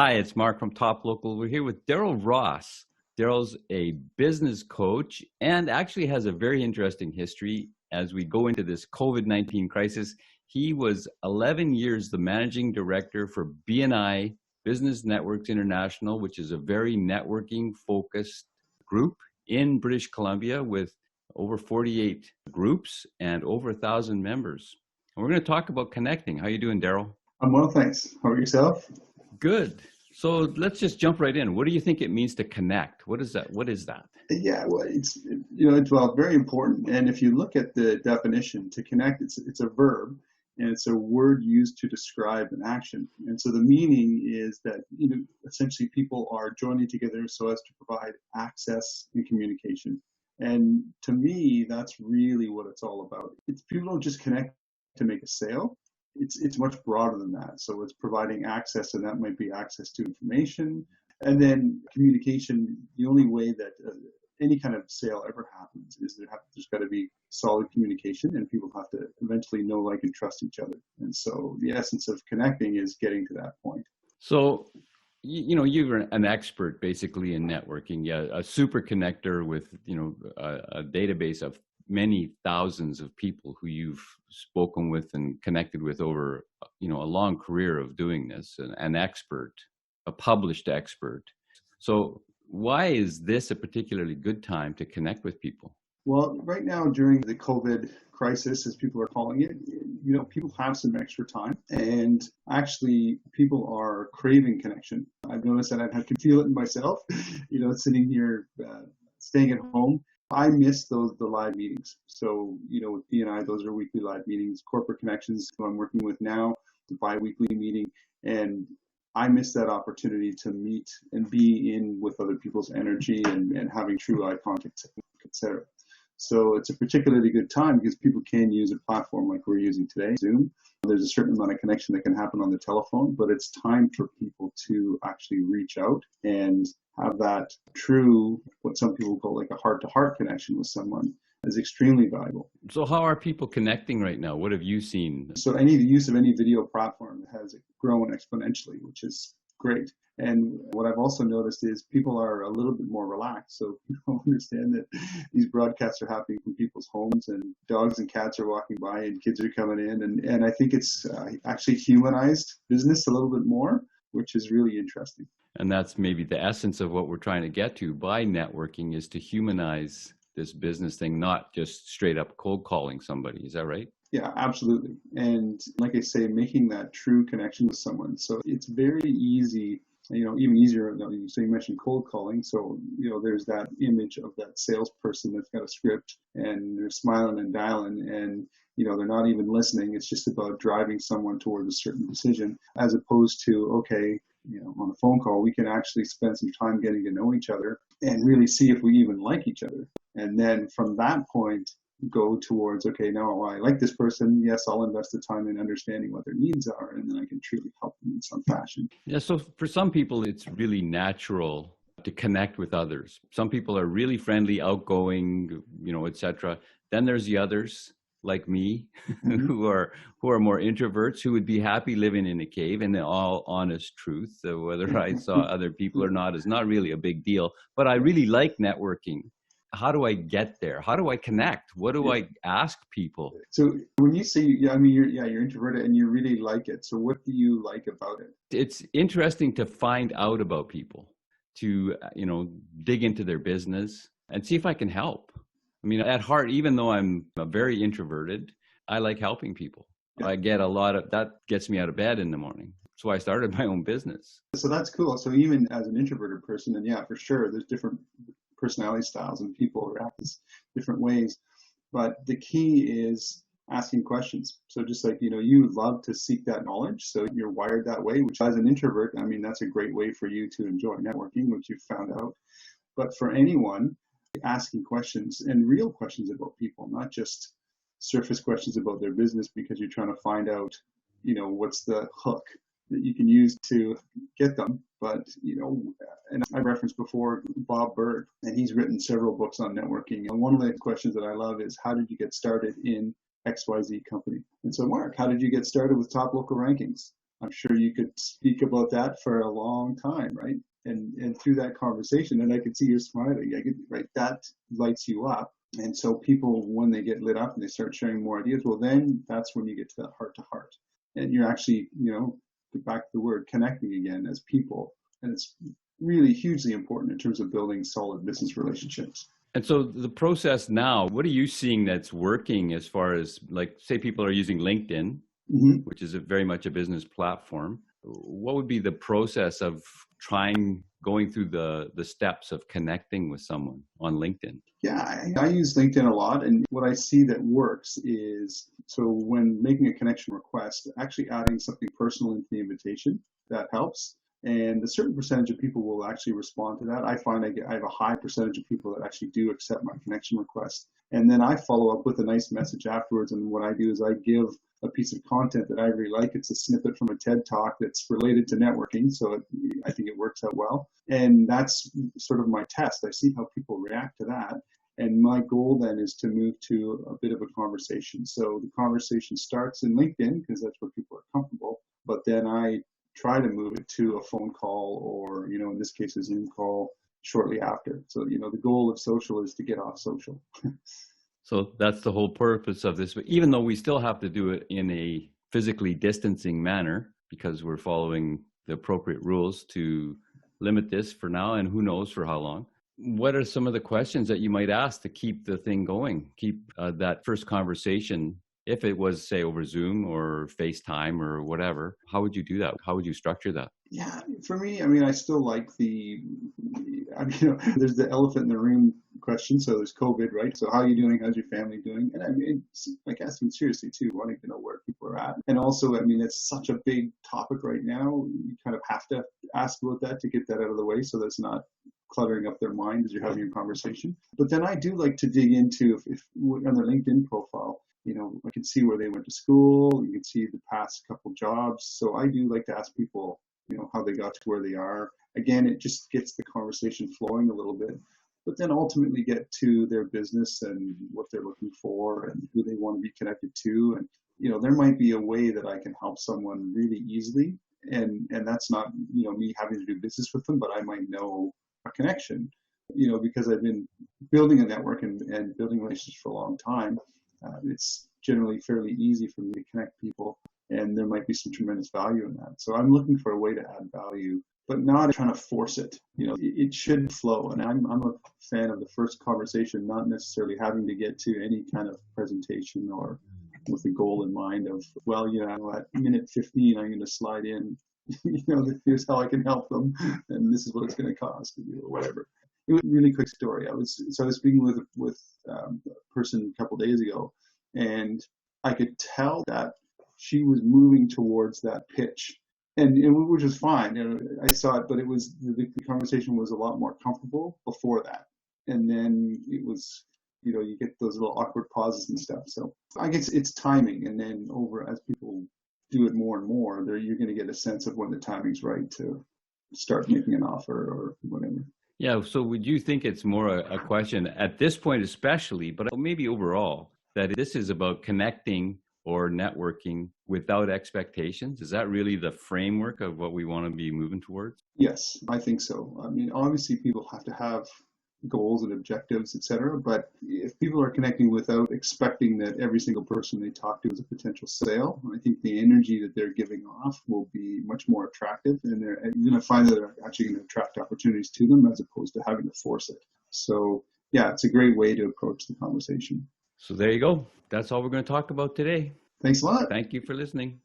Hi, it's Mark from Top Local. We're here with Darrell Ross. Darrell's a business coach and actually has a very interesting history as we go into this COVID-19 crisis. He was 11 years the managing director for BNI, Business Networks International, which is a very networking focused group in British Columbia with over 48 groups and over 1,000 members. And we're going to talk about connecting. How are you doing, Darrell? I'm well, thanks. How are yourself? Good. So let's just jump right in. What do you think it means to connect? What is that? What is that? Yeah, well, it's very important. And if you look at the definition, to connect, it's a verb, and it's a word used to describe an action. And so the meaning is that essentially people are joining together so as to provide access and communication. And to me, that's really what it's all about. It's people don't just connect to make a sale. It's much broader than that. So it's providing access, and that might be access to information. And then communication, the only way that any kind of sale ever happens is there's got to be solid communication, and people have to eventually know, like, and trust each other. And so the essence of connecting is getting to that point. So, you're an expert basically in networking, a super connector with, a database of many thousands of people who you've spoken with and connected with over, a long career of doing this, an expert, a published expert. So why is this a particularly good time to connect with people? Well, right now during the COVID crisis, as people are calling it, people have some extra time, and actually people are craving connection. I've noticed that I can feel it in myself, sitting here, staying at home. I miss the live meetings. So, with BNI, those are weekly live meetings. Corporate Connections, who I'm working with now, the bi-weekly meeting. And I miss that opportunity to meet and be in with other people's energy and having true eye contact, etc. So it's a particularly good time because people can use a platform like we're using today, Zoom. There's a certain amount of connection that can happen on the telephone, but it's time for people to actually reach out and have that true, what some people call like a heart-to-heart connection with someone, is extremely valuable. So how are people connecting right now? What have you seen? So the use of any video platform has grown exponentially, which is great. And what I've also noticed is people are a little bit more relaxed. So people understand that these broadcasts are happening from people's homes, and dogs and cats are walking by and kids are coming in. And I think it's actually humanized business a little bit more, which is really interesting. And that's maybe the essence of what we're trying to get to by networking, is to humanize this business thing, not just straight up cold calling somebody. Is that right? Yeah, absolutely. And like I say, making that true connection with someone. So it's very easy, even easier. So you mentioned cold calling. So, there's that image of that salesperson that's got a script and they're smiling and dialing, and, they're not even listening. It's just about driving someone towards a certain decision, as opposed to, okay, on a phone call, we can actually spend some time getting to know each other and really see if we even like each other. And then from that point, go towards, okay, now I like this person. Yes, I'll invest the time in understanding what their needs are, and then I can truly help them in some fashion. Yeah, so for some people, it's really natural to connect with others. Some people are really friendly, outgoing, etc. Then there's the others, like me, Mm-hmm. who are more introverts, who would be happy living in a cave. And in all honest truth, whether I saw other people or not is not really a big deal. But I really like networking. How do I get there? How do I connect? What do I ask people? So when you say, you're introverted and you really like it. So what do you like about it? It's interesting to find out about people, to, dig into their business and see if I can help. I mean, at heart, even though I'm very introverted, I like helping people. Yeah. I get a lot of, that gets me out of bed in the morning. That's why I started my own business. So that's cool. So even as an introverted person, and yeah, for sure, there's different personality styles and people react in different ways. But the key is asking questions. So just like, you love to seek that knowledge. So you're wired that way, which as an introvert, I mean, that's a great way for you to enjoy networking, which you've found out. But for anyone, asking questions, and real questions about people, not just surface questions about their business because you're trying to find out, what's the hook that you can use to get them. But, and I referenced before Bob Berg, and he's written several books on networking. And one of the questions that I love is, how did you get started in XYZ company? And so, Mark, how did you get started with Top Local Rankings? I'm sure you could speak about that for a long time, right? And through that conversation, and I could see you're smiling. I could, right, that lights you up. And so people, when they get lit up and they start sharing more ideas, well, then that's when you get to that heart to heart, and you're actually, get back to the word connecting again as people, and it's really hugely important in terms of building solid business relationships. And so the process now, what are you seeing that's working as far as, like, say people are using LinkedIn, which is very much a business platform. What would be the process of going through the steps of connecting with someone on LinkedIn? Yeah, I use LinkedIn a lot, and what I see that works is, so when making a connection request, actually adding something personal into the invitation, that helps. And a certain percentage of people will actually respond to that. I find I have a high percentage of people that actually do accept my connection request. And then I follow up with a nice message afterwards. And what I do is I give a piece of content that I really like. It's a snippet from a TED Talk that's related to networking. So I think it works out well. And that's sort of my test. I see how people react to that. And my goal then is to move to a bit of a conversation. So the conversation starts in LinkedIn because that's where people are comfortable. But then I try to move it to a phone call or, in this case, a Zoom call shortly after. So, the goal of social is to get off social. So that's the whole purpose of this. But even though we still have to do it in a physically distancing manner because we're following the appropriate rules to limit this for now, and who knows for how long, what are some of the questions that you might ask to keep the thing going, keep that first conversation? If it was, say, over Zoom or FaceTime or whatever, how would you do that? How would you structure that? Yeah, for me, I still like there's the elephant in the room question. So there's COVID, right? So how are you doing? How's your family doing? And it's like asking seriously too, wanting to know where people are at. And also, it's such a big topic right now. You kind of have to ask about that to get that out of the way so that's not cluttering up their mind as you're having your conversation. But then I do like to dig into, if on their LinkedIn profile, I can see where they went to school. You can see the past couple jobs. So I do like to ask people, how they got to where they are. Again, it just gets the conversation flowing a little bit, but then ultimately get to their business and what they're looking for and who they want to be connected to. And, there might be a way that I can help someone really easily. And that's not, me having to do business with them, but I might know a connection, because I've been building a network and building relationships for a long time. It's generally fairly easy for me to connect people, and there might be some tremendous value in that. So I'm looking for a way to add value, but not trying to force it. It should flow. And I'm a fan of the first conversation, not necessarily having to get to any kind of presentation or with a goal in mind of, at minute 15, I'm going to slide in, here's how I can help them, and this is what it's going to cost, or whatever. It was a really quick story. I was speaking with a person a couple of days ago, and I could tell that she was moving towards that pitch, and which was fine. I saw it, but it was the conversation was a lot more comfortable before that, and then it was, you get those little awkward pauses and stuff. So I guess it's timing, and then as people do it more and more, you're going to get a sense of when the timing's right to start making an offer or whatever. Yeah. So would you think it's more a question at this point, especially, but maybe overall, that this is about connecting or networking without expectations? Is that really the framework of what we want to be moving towards? Yes, I think so. Obviously people have to have goals and objectives, etc. But if people are connecting without expecting that every single person they talk to is a potential sale, I think the energy that they're giving off will be much more attractive, and you're going to find that they're actually going to attract opportunities to them as opposed to having to force it. So yeah, it's a great way to approach the conversation. So there you go. That's all we're going to talk about today. Thanks a lot. Thank you for listening.